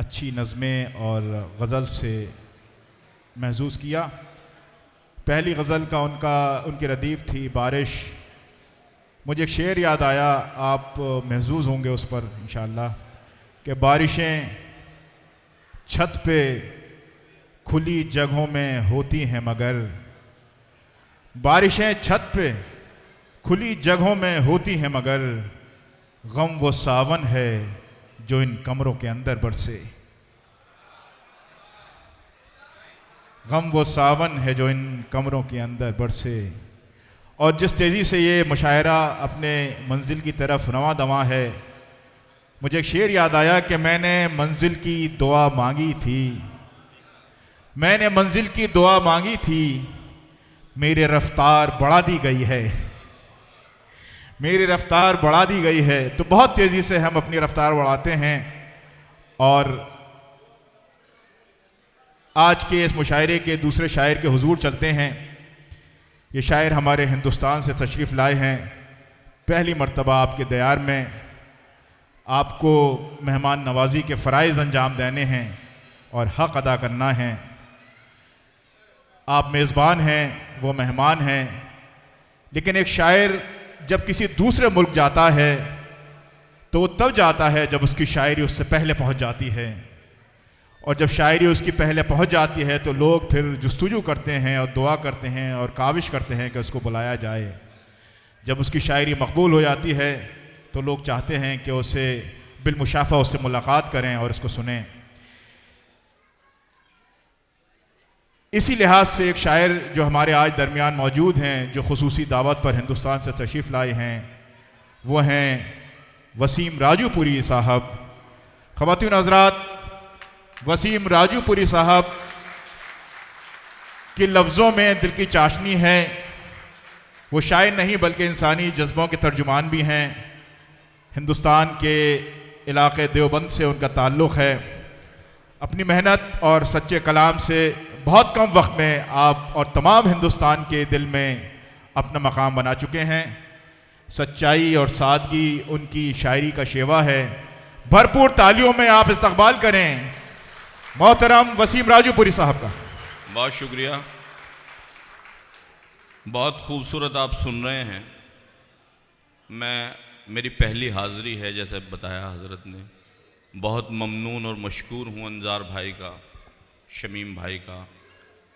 अच्छी नज़में और गज़ल से महसूस किया। पहली गज़ल का उनकी रदीफ़ थी बारिश। मुझे एक शेर याद आया, आप महसूस होंगे उस पर इंशाअल्लाह, कि बारिशें छत पे खुली जगहों में होती हैं मगर, बारिशें छत पे खुली जगहों में होती हैं मगर, गम वो सावन है जो इन कमरों के अंदर बरसे। गम वो सावन है जो इन कमरों के अंदर बरसे। और जिस तेज़ी से ये मुशायरा अपने मंजिल की तरफ रवां दवां है, मुझे एक शेर याद आया कि मैंने मंजिल की दुआ मांगी थी, मैंने मंजिल की दुआ मांगी थी, मेरी रफ्तार बढ़ा दी गई है, मेरी रफ्तार बढ़ा दी गई है। तो बहुत तेज़ी से हम अपनी रफ्तार बढ़ाते हैं। और आज के इस मुशायरे के दूसरे शायर के हुजूर चलते हैं। ये शायर हमारे हिंदुस्तान से तशरीफ़ लाए हैं, पहली मर्तबा आपके दयार में। आपको मेहमान नवाजी के फ़राइज़ अंजाम देने हैं और हक़ अदा करना है। आप मेज़बान हैं, वो मेहमान हैं। लेकिन एक शायर जब किसी दूसरे मुल्क जाता है तो वो तब जाता है जब उसकी शायरी उससे पहले पहुंच जाती है। और जब शायरी उसकी पहले पहुंच जाती है तो लोग फिर जुस्तजू करते हैं और दुआ करते हैं और काविश करते हैं कि उसको बुलाया जाए। जब उसकी शायरी मकबूल हो जाती है तो लोग चाहते हैं कि उसे बिलमुशाफ़ा उससे मुलाकात करें और उसको सुनें। इसी लिहाज से एक शायर जो हमारे आज दरमियान मौजूद हैं, जो खुसूसी दावत पर हिंदुस्तान से तशरीफ़ लाए हैं, वो हैं वसीम राजूपुरी साहब। ख़वातीन हज़रात, वसीम राजूपुरी साहब के लफ्ज़ों में दिल की चाशनी है। वो शायर नहीं बल्कि इंसानी जज्बों के तर्जुमान भी हैं। हिंदुस्तान के इलाक़े देवबंद से उनका ताल्लुक़ है। अपनी मेहनत और सच्चे कलाम से बहुत कम वक्त में आप और तमाम हिंदुस्तान के दिल में अपना मकाम बना चुके हैं। सच्चाई और सादगी उनकी शायरी का शेवा है। भरपूर तालियों में आप इस्तकबाल करें मोहतरम वसीम राजूपुरी साहब का। बहुत शुक्रिया, बहुत खूबसूरत आप सुन रहे हैं। मेरी पहली हाज़िरी है, जैसे बताया हज़रत ने। बहुत ममनून और मशकूर हूँ अंजार भाई का, शमीम भाई का,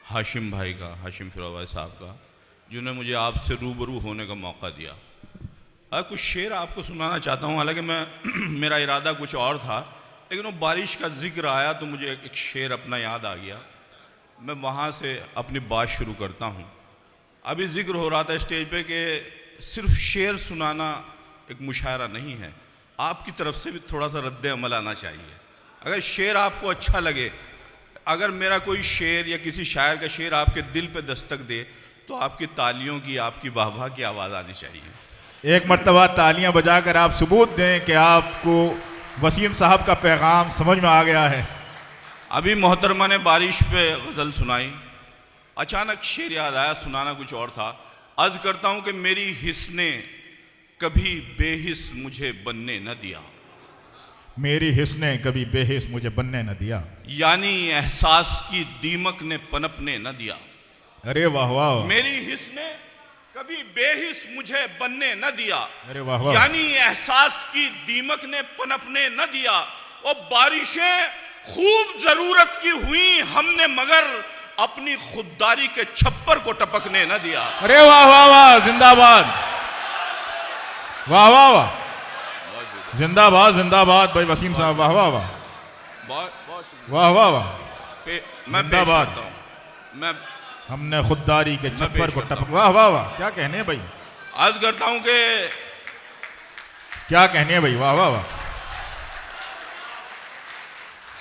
हाशिम भाई का, हाशिम फिरोज़ साहब का, जिन्होंने मुझे आपसे रूबरू होने का मौका दिया। कुछ शेर आपको सुनाना चाहता हूँ, हालांकि मेरा इरादा कुछ और था, लेकिन वो बारिश का जिक्र आया तो मुझे एक शेर अपना याद आ गया। मैं वहाँ से अपनी बात शुरू करता हूँ। अभी जिक्र हो रहा था स्टेज पे कि सिर्फ शेर सुनाना एक मुशायरा नहीं है, आपकी तरफ से भी थोड़ा सा रद्द अमल आना चाहिए। अगर शेर आपको अच्छा लगे, अगर मेरा कोई शेर या किसी शायर का शेर आपके दिल पे दस्तक दे, तो आपकी तालियों की, आपकी वाह-वाह की आवाज़ आनी चाहिए। एक मर्तबा तालियां बजाकर आप सबूत दें कि आपको वसीम साहब का पैगाम समझ में आ गया है। अभी मोहतरमा ने बारिश पे गज़ल सुनाई, अचानक शेर याद आया, सुनाना कुछ और था। अर्ज़ करता हूँ कि मेरी हिस्स ने कभी बेहिस मुझे बनने न दिया, मेरी हिस्स ने कभी बेहिस मुझे बनने न दिया, यानी एहसास की दीमक ने पनपने न दिया। अरे वाह वाह। मेरी हिस्स ने कभी बेहिस मुझे बनने न दिया, अरे वाह वाह। यानी एहसास की दीमक ने पनपने न दिया। और बारिशें खूब जरूरत की हुई हमने, मगर अपनी खुददारी के छप्पर को टपकने न दिया। अरे वाह वाह वाह, जिंदाबाद, वाह वाह वाह, जिंदाबाद जिंदाबाद भाई वसीम साहब, वाह वाह वाह, वाह वाह वाह। मैं जिंदाबाद। पेश करता हूं, मैं हमने खुददारी के छप्पर को टपक, वाह वाह वाह। क्या कहने हैं भाई, अर्ज करता हूं कि क्या कहने हैं भाई, वाह वाह वाह।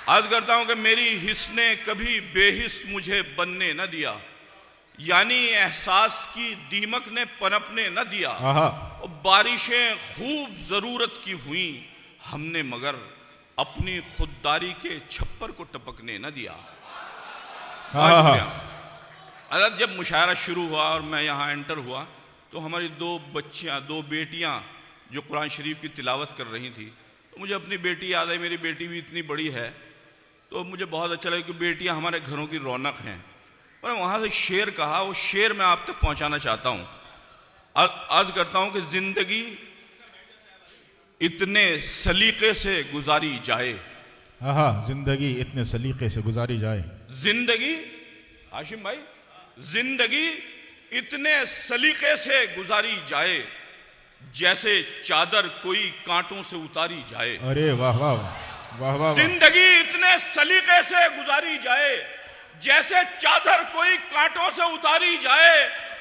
अर्ज करता हूं कि मेरी हिस्स ने कभी बेहिस मुझे बनने न दिया, यानी एहसास की दीमक ने पनपने न दिया। और बारिशें खूब जरूरत की हुई हमने, मगर अपनी खुददारी के छप्पर को टपकने न दिया। अगर जब मुशायरा शुरू हुआ और मैं यहाँ एंटर हुआ तो हमारी दो बेटियाँ जो कुरान शरीफ की तिलावत कर रही थी, तो मुझे अपनी बेटी याद आई। मेरी बेटी भी इतनी बड़ी है तो मुझे बहुत अच्छा लगा कि बेटियां हमारे घरों की रौनक हैं। और वहाँ से शेर कहा, वो शेर मैं आप तक पहुँचाना चाहता हूँ। अर्ज करता हूँ कि ज़िंदगी इतने सलीके से गुजारी जाए। हाँ, जिंदगी इतने सलीके से गुजारी जाए। जिंदगी, हाशिम भाई, जिंदगी इतने सलीके से गुजारी जाए जैसे चादर कोई कांटों से उतारी जाए। अरे वाह वाह वाह वाह। जिंदगी इतने सलीके से गुजारी जाए जैसे चादर कोई कांटों से उतारी जाए।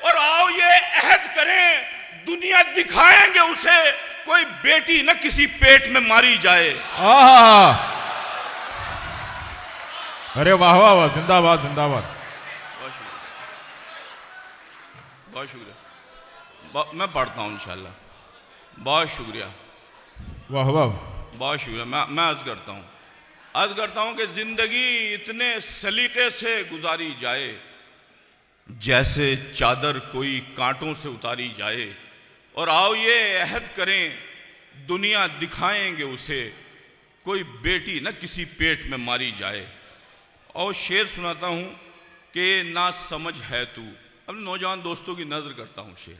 और आओ ये अहद करें, दुनिया दिखाएंगे उसे, कोई बेटी न किसी पेट में मारी जाए। अरे वाह वाह वाह, जिंदाबाद जिंदाबाद। बहुत शुक्रिया। मैं पढ़ता हूँ इंशाल्लाह। बहुत शुक्रिया, वाह वाह, बहुत शुक्रिया। मैं अर्ज करता हूँ कि जिंदगी इतने सलीके से गुजारी जाए जैसे चादर कोई कांटों से उतारी जाए। और आओ ये अहद करें, दुनिया दिखाएंगे उसे, कोई बेटी न किसी पेट में मारी जाए। और शेर सुनाता हूँ कि ना समझ है तू। अब नौजवान दोस्तों की नज़र करता हूँ शेर।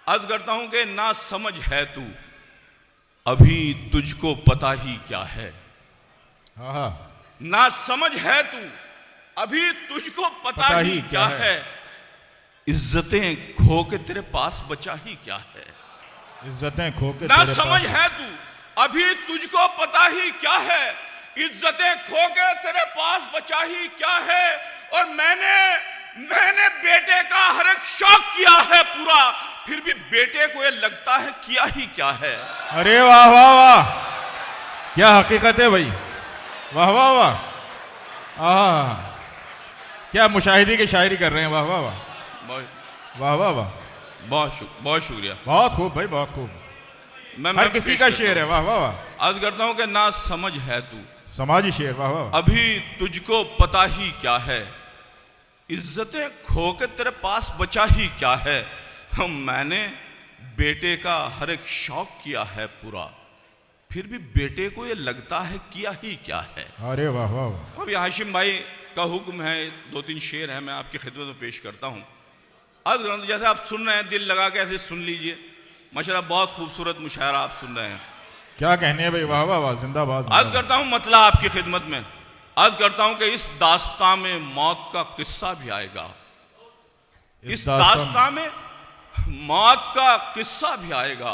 अर्ज करता हूँ कि ना समझ है तू, अभी तुझको पता ही क्या है। हाँ, ना समझ है तू, अभी तुझको पता ही क्या है। इज्जतें खो के तेरे पास बचा ही क्या है। इज्जतें खो के ना समझ है तू, अभी तुझको पता ही क्या है। इज्जतें खो के तेरे पास बचा ही क्या है। और मैंने बेटे का हर एक शौक किया है पूरा, फिर भी बेटे को ये लगता है किया ही क्या है। अरे वाह वाह वाह, क्या हकीकत है भाई। वाह वाह वाह, क्या मुशाहिदी की शायरी कर रहे हैं। वाह वाह वाह, वाह वाह वाह, बहुत शुक्रिया। बहुत खूब भाई, बहुत खूब। हर किसी का शेर है। वाह वाह वाह। अर्ज करता हूँ कि ना समझ है तू, समाजी शेर। वाह वाह, अभी तुझको पता ही क्या है। इज्जतें खो के तेरे पास बचा ही क्या है। मैंने बेटे का हर एक शौक किया है पूरा, फिर भी बेटे को ये लगता है किया ही क्या है। अरे वाह वाह। अभी हाशिम भाई का हुक्म है, 2-3 शेर है, मैं आपकी खिदमत में पेश करता हूँ। अर्ज जैसे आप सुन रहे हैं, दिल लगा के ऐसे सुन लीजिए। माशाल्लाह बहुत खूबसूरत मुशायरा आप सुन रहे हैं। क्या कहने हैं भाई। वाह वाह वाह, जिंदाबाद। अर्ज करता हूँ मतला आपकी खिदमत में। अर्ज करता हूँ कि इस दास्तां में मौत का किस्सा भी आएगा। इस दास्तां में मौत का किस्सा भी आएगा।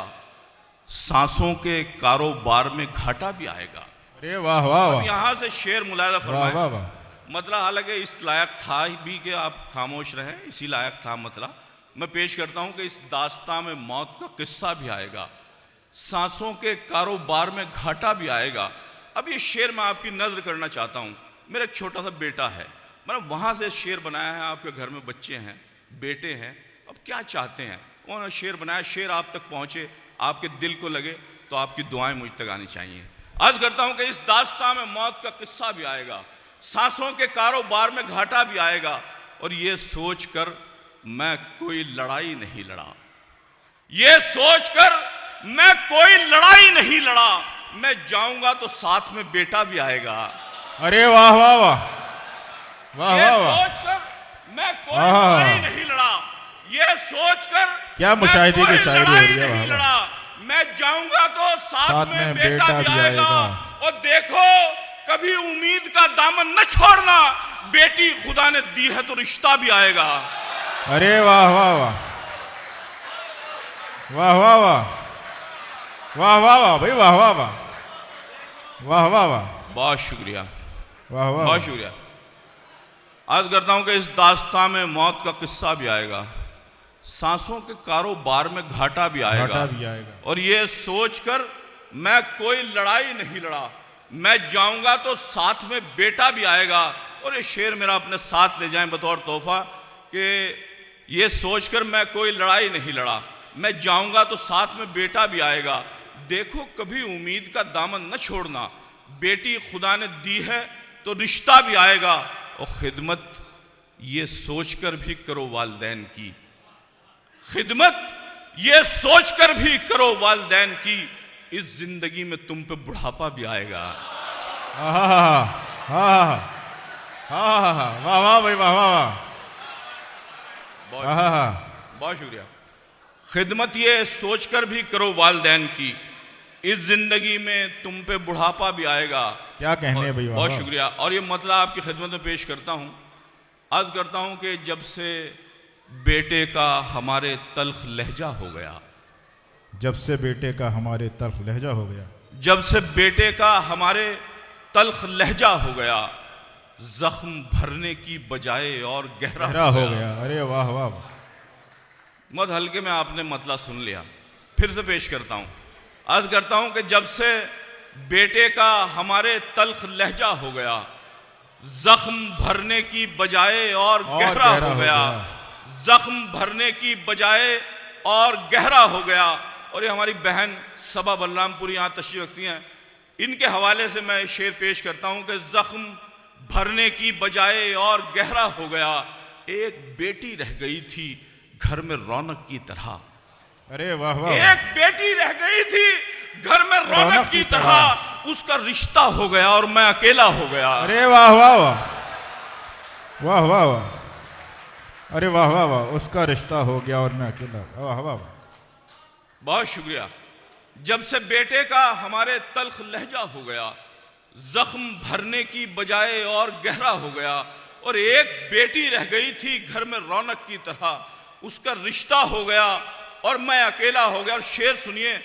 सांसों के कारोबार में घाटा भी आएगा। अरे वाह वाह वाह। यहाँ से शेर मुलायदा फरमाएं। वाह वाह। मतलब हालांकि इस लायक था भी कि आप खामोश रहें, इसी लायक था मतलब। मैं पेश करता हूँ कि इस दास्तां में मौत का किस्सा भी आएगा, सांसों के कारोबार में घाटा भी आएगा। अब ये शेर मैं आपकी नज़र करना चाहता हूँ। मेरा एक छोटा सा बेटा है, मतलब वहाँ से शेर बनाया है। आपके घर में बच्चे हैं, बेटे हैं, अब क्या चाहते हैं, उन्होंने शेर बनाया। शेर आप तक पहुँचे, आपके दिल को लगे, तो आपकी दुआएं मुझ तक आनी चाहिए। अर्ज करता हूँ कि इस दास्तां में मौत का किस्सा भी आएगा, सांसों के कारोबार में घाटा भी आएगा। और ये सोचकर मैं कोई लड़ाई नहीं लड़ा, ये सोचकर मैं कोई लड़ाई नहीं लड़ा, मैं जाऊंगा तो साथ में बेटा भी आएगा। अरे वाह वाह वाह, वाह वाह वाह। सोचकर मैं कोई लड़ाई नहीं लड़ा, ये सोचकर क्या मुशाहिदी की शायरी हो रही है। नहीं लड़ा, मैं जाऊंगा तो साथ में बेटा भी आएगा। और देखो कभी उम्मीद का दामन न छोड़ना, बेटी खुदा ने दी है तो रिश्ता भी आएगा। अरे वाह वाह वाह, वाह वाह वाह, वाह वाह वाह भाई, वाह वाह वाह, वाह वाह वाह। बहुत शुक्रिया, वाह वाह, बहुत शुक्रिया। अर्ज करता हूं कि इस दास्तां में मौत का किस्सा भी आएगा, सांसों के कारोबार में घाटा भी आएगा। और ये सोचकर मैं कोई लड़ाई नहीं लड़ा, मैं जाऊंगा तो साथ में बेटा भी आएगा। और ये शेर मेरा अपने साथ ले जाएं बतौर तोहफा कि ये सोचकर मैं कोई लड़ाई नहीं लड़ा, मैं जाऊंगा तो साथ में बेटा भी आएगा। देखो कभी उम्मीद का दामन न छोड़ना, बेटी खुदा ने दी है तो रिश्ता भी आएगा। और खिदमत ये सोचकर भी करो वालिदैन की, खिदमत ये सोचकर भी करो वालिदैन की, इस जिंदगी में तुम पे बुढ़ापा भी आएगा। हाँ हाँ हाँ, वाह वाह भाई, वाह वाह वाह, बहुत हाँ हाँ, बहुत शुक्रिया। खिदमत ये सोचकर भी करो वालिदैन की, इस जिंदगी में तुम पे बुढ़ापा भी आएगा। क्या कहने हैं भाई, वाह बहुत वाह। शुक्रिया। और ये मतलब आपकी खिदमत में पेश करता हूँ, अर्ज करता हूँ कि जब से बेटे का हमारे तल्ख लहजा हो गया, जब से बेटे का हमारे तल्ख लहजा हो गया, जब से बेटे का हमारे तल्ख लहजा हो गया, जख्म भरने की बजाय और गहरा गहरा हो गया। अरे वाह वाह वाह। बहुत हल्के में आपने मतला सुन लिया, फिर से पेश करता हूँ। अर्ज करता हूँ कि जब से बेटे का हमारे तल्ख लहजा हो गया, जख्म भरने की बजाय और गहरा हो गया, जख्म भरने की बजाय और गहरा हो गया। और ये हमारी बहन सबा बलरामपुरी यहाँ तशरीफ रखती हैं, इनके हवाले से मैं शेर पेश करता हूँ कि जख्म भरने की बजाय और गहरा हो गया, एक बेटी रह गई थी घर में रौनक की तरह। अरे वाह वाह, एक बेटी रह गई थी घर में रौनक की तरह, उसका रिश्ता हो गया और मैं अकेला हो गया। अरे वाह वाह वाह, वाह वाह वाह, अरे वाह वाह वाह, उसका रिश्ता हो गया और मैं अकेला, वाह वाह वाह। बहुत शुक्रिया। जब से बेटे का हमारे तल्ख लहजा हो गया, जख्म भरने की बजाय और गहरा हो गया, और एक बेटी रह गई थी घर में रौनक की तरह, उसका रिश्ता हो गया और मैं अकेला हो गया। और शेर सुनिए,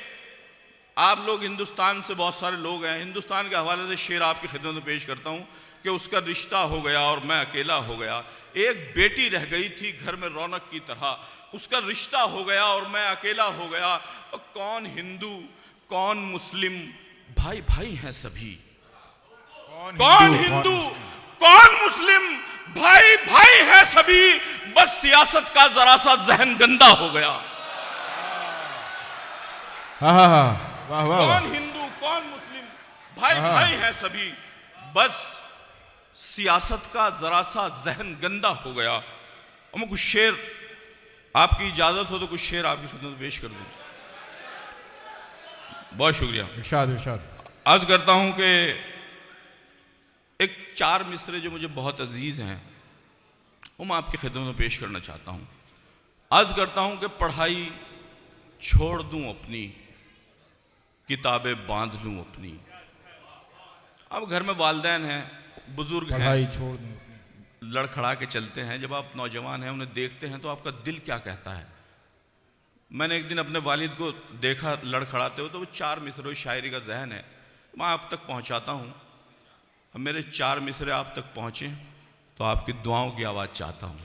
आप लोग हिंदुस्तान से बहुत सारे लोग हैं, हिंदुस्तान के हवाले से शेर आपकी खिदमत में पेश करता हूँ कि उसका रिश्ता हो गया और मैं अकेला हो गया। एक बेटी रह गई थी घर में रौनक की तरह, उसका रिश्ता हो गया और मैं अकेला हो गया। और कौन हिंदू कौन मुस्लिम, भाई भाई हैं सभी। कौन हिंदू कौन मुस्लिम, भाई भाई हैं सभी, बस सियासत का जरा सा जहन गंदा हो गया। हाँ हाँ हाँ, वाह वाह वाह। कौन हिंदू कौन मुस्लिम, भाई भाई हैं सभी, बस सियासत का जरा सा जहन गंदा हो गया। और मैं कुछ शेर, आपकी इजाजत हो तो कुछ शेर आपकी खिदमत में पेश कर दूं। बहुत शुक्रिया। इरशाद इरशाद। अर्ज करता हूं कि एक चार मिसरे जो मुझे बहुत अजीज हैं, वो मैं आपकी खिदमत में पेश करना चाहता हूं। अर्ज करता हूं कि पढ़ाई छोड़ दूं अपनी, किताबें बांध लूं अपनी। अब घर में वालिदैन हैं, बुजुर्ग हैं, पढ़ाई छोड़ दूं, लड़खड़ा के चलते हैं। जब आप नौजवान हैं, उन्हें देखते हैं तो आपका दिल क्या कहता है। मैंने एक दिन अपने वालिद को देखा लड़खड़ाते हो, तो वो चार मिसरे शायरी का जहन है, मैं आप तक पहुंचाता हूं। अब मेरे चार मिसरे आप तक पहुंचे तो आपकी दुआओं की आवाज़ चाहता हूं।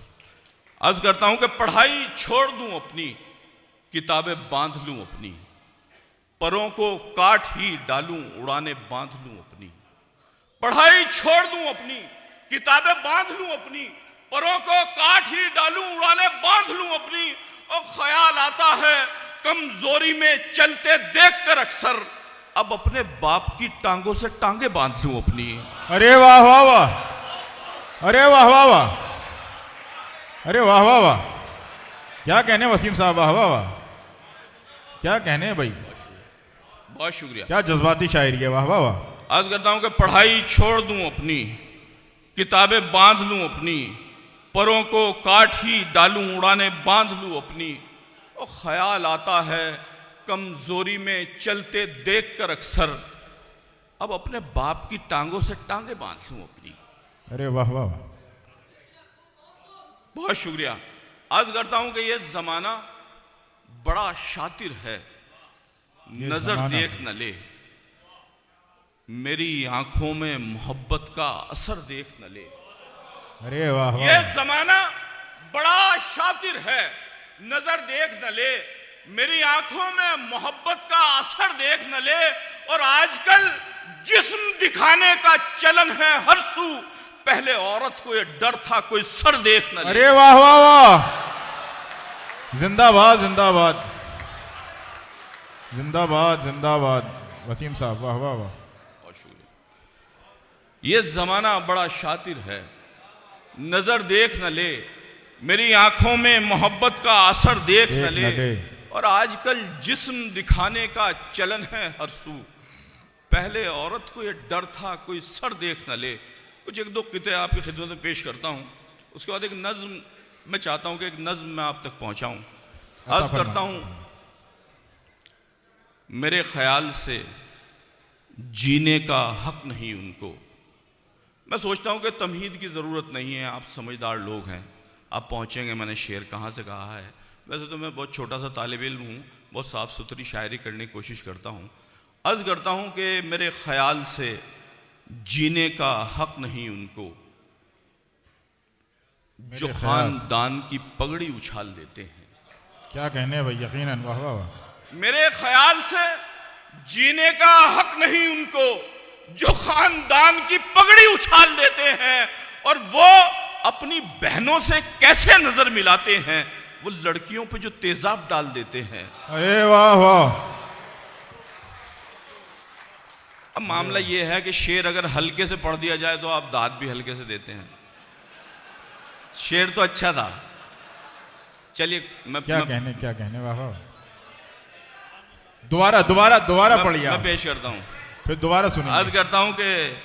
अर्ज करता हूं कि पढ़ाई छोड़ दूं अपनी, किताबें बांध लूं अपनी, परों को काट ही डालूं उड़ाने बांध लूं अपनी। पढ़ाई छोड़ दूं अपनी, किताबें बांध लूं अपनी, परों को काट ही डालूं उड़ाने बांध लूं अपनी। और ख्याल आता है कमजोरी में चलते देखकर अक्सर, अब अपने बाप की टांगों से टांगे बांध लूं अपनी। अरे वाह वाह वाह, अरे वाह वाह वाह, अरे वाह वाह वाह, क्या कहने वसीम साहब, वाह वाह वाह, क्या कहने भाई, बहुत शुक्रिया। क्या जज्बाती शायरी है, वाह वाह वाह। अर्ज करता हूं कि पढ़ाई छोड़ दूं अपनी, किताबें बांध लूं अपनी, परों को काट ही डालूं उड़ाने बांध लूं अपनी। और ख्याल आता है कमजोरी में चलते देखकर अक्सर, अब अपने बाप की टांगों से टांगे बांध लूं अपनी। अरे वाह वाह वाह, बहुत शुक्रिया। अर्ज करता हूं कि यह जमाना बड़ा शातिर है, नजर देख न ले, मेरी आंखों में मोहब्बत का असर देख न ले। अरे वाह वाह, यह जमाना बड़ा शातिर है, नजर देख न ले, मेरी आंखों में मोहब्बत का असर देख न ले। और आजकल जिस्म दिखाने का चलन है हर सू, पहले औरत को यह डर था कोई सर देख न ले। अरे वाह वाह वाह, जिंदाबाद जिंदाबाद जिंदाबाद जिंदाबाद, वसीम साहब वाह वाह वाह। बहुत शुक्रिया। यह जमाना बड़ा शातिर है, नजर देख न ले, मेरी आंखों में मोहब्बत का असर देख न ले। और आजकल जिस्म दिखाने का चलन है हर सू, पहले औरत को यह डर था कोई सर देख न ले। कुछ एक दो किते आपकी खिदमत में पेश करता हूँ, उसके बाद एक नज़्म मैं चाहता हूँ कि एक नज़्म मैं आप तक पहुँचाऊँ। अर्ज़ करता हूँ, मेरे ख्याल से जीने का हक नहीं उनको। मैं सोचता हूँ कि तमहीद की ज़रूरत नहीं है, आप समझदार लोग हैं, आप पहुँचेंगे। मैंने शेर कहाँ से कहा है? वैसे तो मैं बहुत छोटा सा तालिब इल्म हूँ, बहुत साफ़ सुथरी शायरी करने की कोशिश करता हूँ। अर्ज़ करता हूँ कि मेरे ख्याल से जीने का हक नहीं उनको, जो ख़ानदान की पगड़ी उछाल देते हैं। क्या कहने भाई, यकीनन, वाह वाह वाह। मेरे ख्याल से जीने का हक नहीं उनको, जो ख़ानदान की पगड़ी उछाल देते हैं। और वो अपनी बहनों से कैसे नजर मिलाते हैं, वो लड़कियों पे जो तेजाब डाल देते हैं। अरे वाह वाह। अब मामला ये है कि शेर अगर हल्के से पढ़ दिया जाए तो आप दाद भी हल्के से देते हैं। शेर तो अच्छा था, चलिए मैं क्या कहने, वाह वाह। दोबारा पढ़िए, मैं पेश करता हूँ, फिर दोबारा सुनिए। अर्ज करता हूँ कि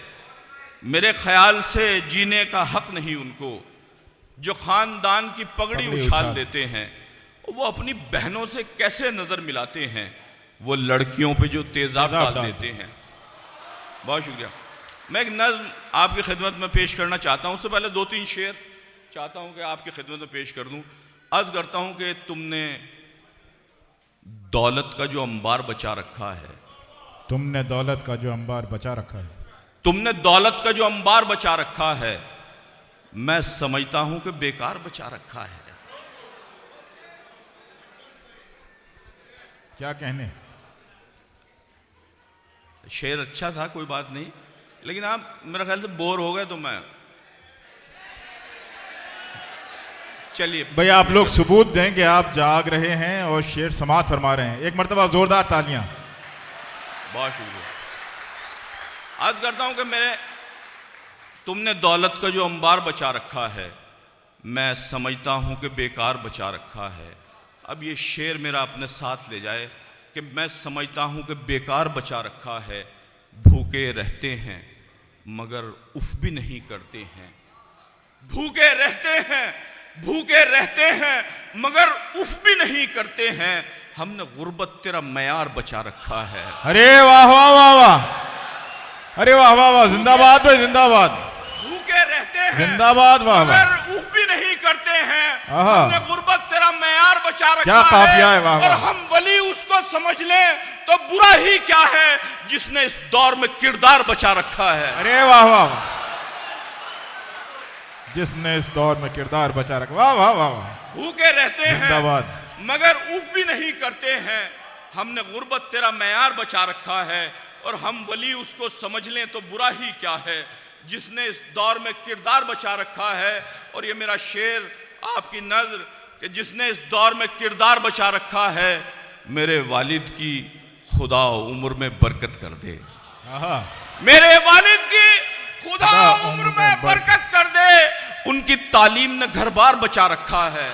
मेरे ख्याल से जीने का हक नहीं उनको, जो खानदान की पगड़ी उछाल देते हैं। वो अपनी बहनों से कैसे नजर मिलाते हैं, वो लड़कियों पे जो तेजाब डाल देते हैं। बहुत शुक्रिया। मैं एक नज़्म आपकी खिदमत में पेश करना चाहता हूँ। उससे पहले दो तीन शेर चाहता हूँ कि आपकी खिदमत में पेश कर दूँ। अर्ज करता हूँ कि तुमने दौलत का जो अंबार बचा रखा है, तुमने दौलत का जो अंबार बचा रखा है, तुमने दौलत का जो अंबार बचा रखा है, मैं समझता हूं कि बेकार बचा रखा है। क्या कहने। शेर अच्छा था, कोई बात नहीं, लेकिन आप मेरे ख्याल से बोर हो गए तो मैं चलिए भाई आप लोग सबूत दें कि आप जाग रहे हैं और शेर समात फरमा रहे हैं। एक मर्तबा जोरदार तालियां। बहुत शुक्रिया। अर्ज करता हूं कि तुमने दौलत का जो अंबार बचा रखा है, मैं समझता हूं कि बेकार बचा रखा है। अब ये शेर मेरा अपने साथ ले जाए कि मैं समझता हूं कि बेकार बचा रखा है। भूखे रहते हैं मगर उफ भी नहीं करते हैं, भूखे रहते हैं मगर उफ भी नहीं करते हैं। हमने गुर्बत तेरा मयार बचा रखा है। अरे वाह वाह वाह वाह, अरे वाह वाह वाह, जिंदाबाद भाई जिंदाबाद। भूखे रहते हैं जिंदाबाद, वाह वाह, मगर उफ भी नहीं करते हैं। आहा, हमने गुर्बत तेरा मयार बचा रखा क्या काफिया है, वाह और वाह। हम वली उसको समझ लें तो बुरा ही क्या है, जिसने इस दौर में किरदार बचा रखा है। अरे वाह वाह वाह, जिसने इस दौर में किरदार बचा रखा, वाह वाह वाह वाह। भूखे रहते हैं जिंदाबाद, मगर उफ भी नहीं करते हैं। हमने गुर्बत तेरा मयार बचा रखा है और हम वली उसको समझ लें तो बुरा ही क्या है, जिसने इस दौर में किरदार बचा रखा है। और ये मेरा शेर आपकी नज़र कि जिसने इस दौर में किरदार बचा रखा है, मेरे वालिद की खुदा उम्र में बरकत कर दे। मेरे वालिद की खुदा उम्र में बरकत कर दे। उनकी तालीम ने घर बार बचा रखा है।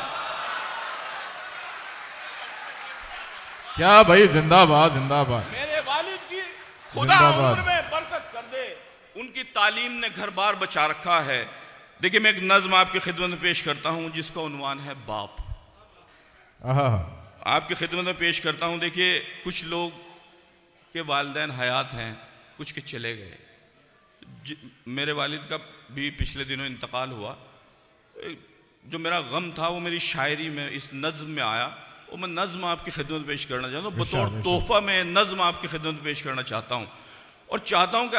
क्या भाई, जिंदाबाद जिंदाबाद। मेरे वालिद की खुदा उम्र में बरकत कर दे। उनकी तालीम ने घर बार बचा रखा है। देखिए मैं एक नज़्म आपकी खिदमत में पेश करता हूँ जिसका उन्वान है बाप। आपकी खिदमत में पेश करता हूँ। देखिए कुछ लोग के वालिदैन हयात हैं, कुछ के चले गए। मेरे वालिद का भी पिछले दिनों इंतकाल हुआ। जो मेरा गम था वो मेरी शायरी में, इस नज़्म में आया, और मैं नज़्म आपकी खिदमत में पेश करना चाहता हूँ। बतौर तोहफ़ा मैं नज़्म आपकी खिदमत में पेश करना चाहता हूँ और चाहता हूँ कि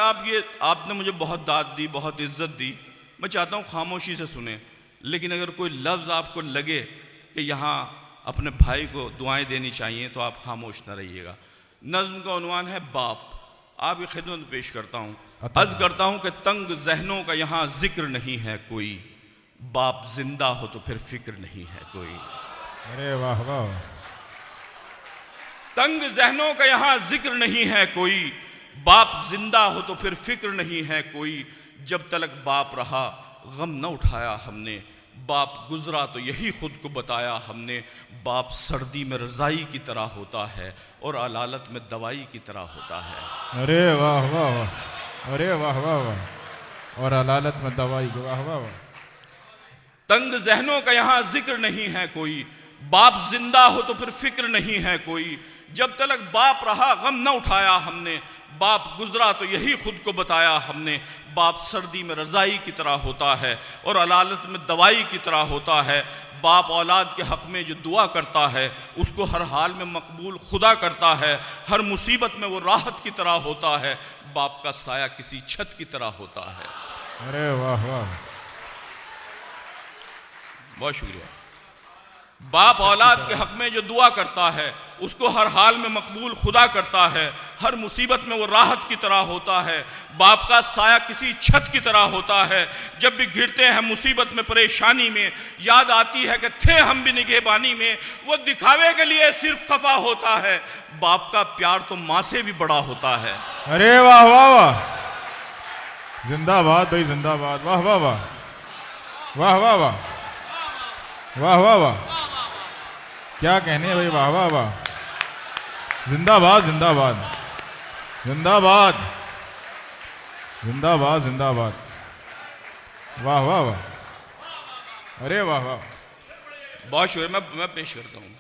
आपने मुझे बहुत दाद दी, बहुत इज़्ज़त दी। मैं चाहता हूँ खामोशी से सुने, लेकिन अगर कोई लफ्ज़ आपको लगे कि यहाँ अपने भाई को दुआएं देनी चाहिए तो आप खामोश न रहिएगा। नज़्म का उन्वान है बाप। आपकी खिदमत में पेश करता हूँ। अर्ज़ करता हूँ कि तंग जहनों का यहाँ जिक्र नहीं है कोई, बाप जिंदा हो तो फिर फिक्र नहीं है कोई। अरे वाह वाह। तंग जहनों का यहाँ जिक्र नहीं है कोई, बाप जिंदा हो तो फिर फिक्र नहीं है कोई। जब तलक बाप रहा गम न उठाया हमने, बाप गुजरा तो यही खुद को बताया हमने। बाप सर्दी में रज़ाई की तरह होता है और अलालत में दवाई की तरह होता है। अरे वाह वाह वाह, अरे वाह वाह वाह। और अलालत में दवाई। वाह वाह वाह। तंग जहनों का यहाँ जिक्र नहीं है कोई, बाप जिंदा हो तो फिर फिक्र नहीं है कोई। जब तलक बाप रहा गम न उठाया हमने, बाप गुजरा तो यही खुद को बताया हमने। बाप सर्दी में रज़ाई की तरह होता है और अलालत में दवाई की तरह होता है। बाप औलाद के हक़ में जो दुआ करता है उसको हर हाल में मकबूल खुदा करता है। हर मुसीबत में वो राहत की तरह होता है। बाप का साया किसी छत की तरह होता है। अरे वाह वाह, बहुत शुक्रिया। बाप औलाद के हक़ में जो दुआ करता है उसको हर हाल में मकबूल खुदा करता है। हर मुसीबत में वो राहत की तरह होता है। बाप का साया किसी छत की तरह होता है। जब भी घिरते हैं मुसीबत में परेशानी में, याद आती है कि थे हम भी निगहबानी में। वो दिखावे के लिए सिर्फ खफा होता है। बाप का प्यार तो माँ से भी बड़ा होता है। अरे वाह वाह वाह, जिंदाबाद भाई जिंदाबाद। वाह वाह वाह, वाह वाह वाह, वाह वाह वाह, क्या कहने हैं भाई। वाह वाह वाह, जिंदाबाद जिंदाबाद जिंदाबाद जिंदाबाद जिंदाबाद। वाह वाह वाह, अरे वाह वाह, बहुत शुक्रिया। मैं पेश करता हूँ,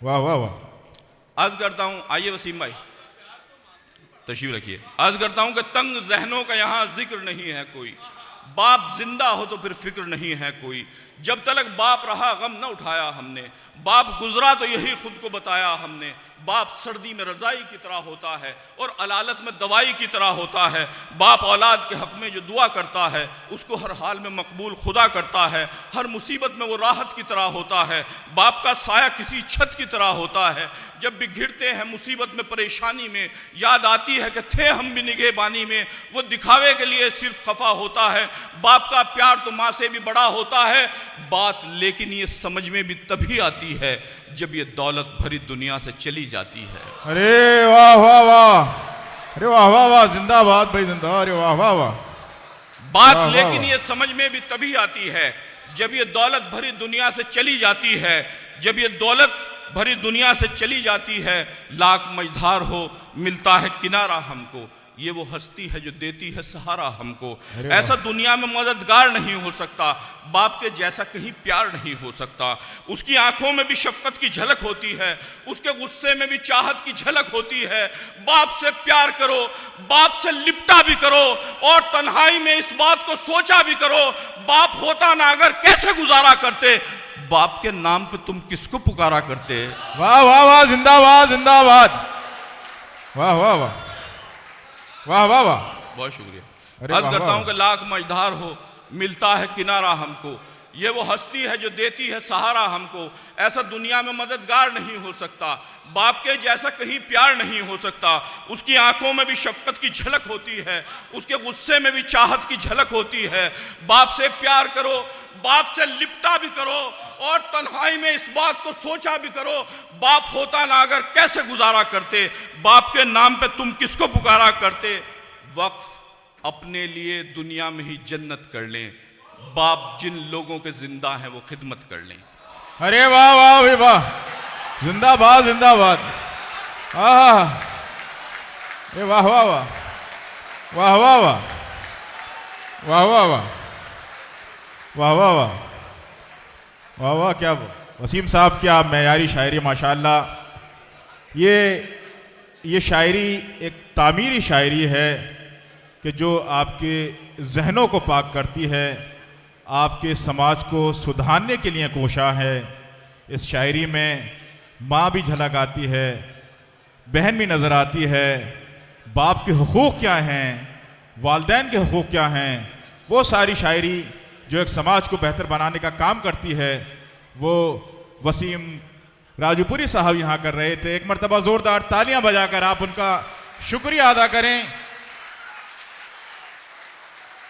वाह वाह वाह। अर्ज करता हूँ, आइए वसीम भाई तशरीफ रखिए। अर्ज करता हूँ कि तंग जहनों का यहाँ जिक्र नहीं है कोई, बाप जिंदा हो तो फिर फिक्र नहीं है कोई। जब तलक बाप रहा गम न उठाया हमने, बाप गुजरा तो यही खुद को बताया हमने। बाप सर्दी में रज़ाई की तरह होता है और अलालत में दवाई की तरह होता है। बाप औलाद के हक़ में जो दुआ करता है उसको हर हाल में मकबूल खुदा करता है। हर मुसीबत में वो राहत की तरह होता है। बाप का साया किसी छत की तरह होता है। जब भी घिरते हैं मुसीबत में परेशानी में, याद आती है कि थे हम भी निगहबानी में। वो दिखावे के लिए सिर्फ खफा होता है। बाप का प्यार तो माँ से भी बड़ा होता है। बात लेकिन ये समझ में भी तभी आती है जब ये दौलत भरी दुनिया से चली जाती है। अरे वाह वाह वाह, अरे वाह वाह वाह, जिंदाबाद भाई जिंदाबाद। अरे वाह वाह वाह, बात वाह, लेकिन वाह, ये समझ में भी तभी आती है जब ये दौलत भरी दुनिया से चली जाती है। जब ये दौलत भरी दुनिया से चली जाती है, लाख मझधार हो मिलता है किनारा हमको। ये वो हस्ती है जो देती है सहारा हमको। ऐसा दुनिया में मददगार नहीं हो सकता, बाप के जैसा कहीं प्यार नहीं हो सकता। उसकी आंखों में भी शफकत की झलक होती है, उसके गुस्से में भी चाहत की झलक होती है। बाप से प्यार करो, बाप से लिपटा भी करो और तन्हाई में इस बात को सोचा भी करो, बाप होता ना अगर कैसे गुजारा करते। बाप के नाम पे तुम किसको पुकारा करते। वाह वाह वाह, जिंदाबाद जिंदाबाद। वाह वाह वाह, वाह वाह वाह, बहुत शुक्रिया। अरे अर्ज वाह, करता वाह। हूँ कि लाख मझधार हो मिलता है किनारा हमको। ये वो हस्ती है जो देती है सहारा हमको। ऐसा दुनिया में मददगार नहीं हो सकता, बाप के जैसा कहीं प्यार नहीं हो सकता। उसकी आंखों में भी शफकत की झलक होती है, उसके गुस्से में भी चाहत की झलक होती है। बाप से प्यार करो, बाप से लिपटा भी करो और तन्हाई में इस बात को सोचा भी करो, बाप होता ना अगर कैसे गुजारा करते। बाप के नाम पे तुम किसको पुकारा करते। वक्फ अपने लिए दुनिया में ही जन्नत कर लें, बाप जिन लोगों के जिंदा हैं वो खिदमत कर लें। अरे वाह वाह भाई वाह, जिंदाबाद जिंदाबाद। आह, अरे वाह वाह वाह, वाह वाह वाह, वाह वाह वाह, वाह वाह वाह, वाह वाह। क्या वसीम साहब, क्या मेयारी शायरी माशाअल्लाह। ये शायरी एक तामीरी शायरी है कि जो आपके जहनों को पाक करती है, आपके समाज को सुधारने के लिए कोशा है। इस शायरी में माँ भी झलक आती है, बहन भी नज़र आती है, बाप के हुकूक़ क्या हैं, वालिदैन के हुकूक़ क्या हैं। वो सारी शायरी जो एक समाज को बेहतर बनाने का काम करती है, वो वसीम राजूपुरी साहब यहाँ कर रहे थे। एक मरतबा ज़ोरदार तालियां बजाकर आप उनका शुक्रिया अदा करें।